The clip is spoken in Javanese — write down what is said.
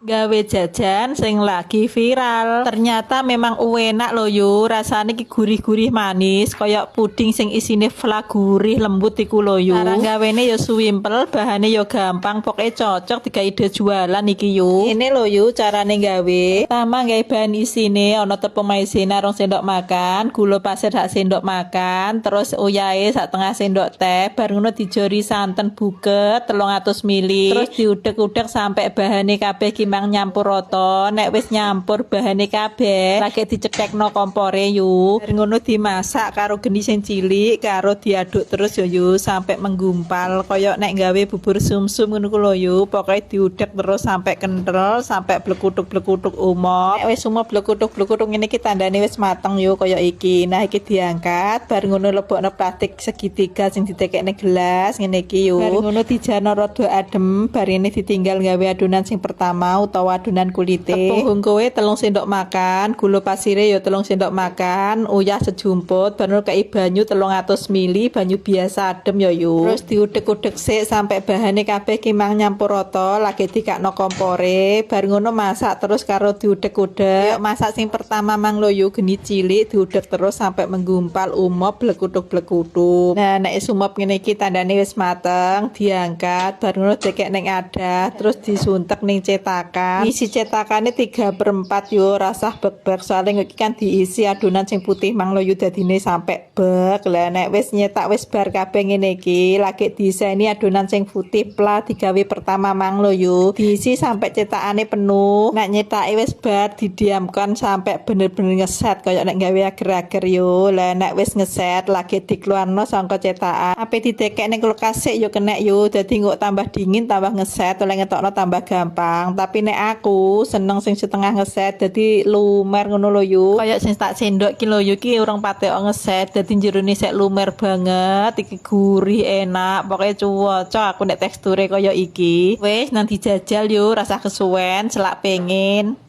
Gawe jajan sing lagi viral. Ternyata memang enak loh yo. Rasane ki gurih-gurih manis, koyok puding sing isine fla gurih lembut iku lho yo. Cara gawene yo suwimpel, bahane yo gampang, pokoknya cocok tiga ide jualan iki yo. Ini lho yo carane gawe. Pertama gawe bahan isine ono tepung maizena 2 sendok makan, gula pasir 1 sendok makan, terus uyahe 1/2 sendok teh, bar ngono dijori santen buket 300 ml. Terus diudek-udek sampai bahane kabeh mang nyampur rata. Nek wis nyampur bahane kabeh lagi dicekekno kompore yu. Bar ngono dimasak karo geni sing cilik karo diaduk terus yo sampai menggumpal koyok nek gawe bubur sumsum ngono ku lho yo. Pokoke diudek terus sampai kental sampai blekutuk-blekutuk umop. Nek wis umop blekutuk-blekutuk ngene iki tandane wis mateng yo koyok iki. Nah iki diangkat bar ngono lebokno plastik segitiga sing ditekekne gelas ngene iki yo. Bar ngono dijano rada adem bar ini ditinggal gawe adonan sing pertama utawa adonan kulite. Tepung hungkoe 3 sendok makan, gula pasire ya 3 sendok makan, uyah sejumput, baru kei banyu 300 ml, banyu biasa adem ya yo. Terus diudek-udek sik sampai bahane kabeh ki mang nyampur rata, lagi dikakno kompore, bar ngono masak terus karo diudek-udek. Yuk masak sing pertama mang lho yo geni cilik diudek terus sampai menggumpal umop blekutuk-blekutuk. Nah nek umop ngene iki tandane wis mateng, diangkat bar ngono dikek ning adah, terus disuntek ning cetakan. Isi cetakane 3/4 yo, rasah bek-bek soalnya iki kan diisi adonan sing putih mang lho yo dadine sampai bek. Lah nek wis nyetak wis bar kabeh ngene iki lagi diiseni adonan sing putih pla digawe pertama mang lho yo. Diisi sampai cetakane penuh. Nek nyetake wis bar didiamkan sampai bener-bener ngeset kayak nek gawe ager-ager yo. Lah nek wis ngeset lagi dikeluarno sangka cetakan. Ape didekek ning kulkas sik yo kenek yo. Dadi nggo tambah dingin tambah ngeset oleh ngetokno tambah gampang. Tapi nek aku seneng sing setengah ngeset dadi lumer ngono lho yo. Kayak sing tak sendok ki lho yo ki urung patek ngeset dadi jerone sik lumer banget iki gurih enak pokoknya cocok aku nek teksture kaya iki. Wis nanti jajal yo rasa kesuwen selak pengen.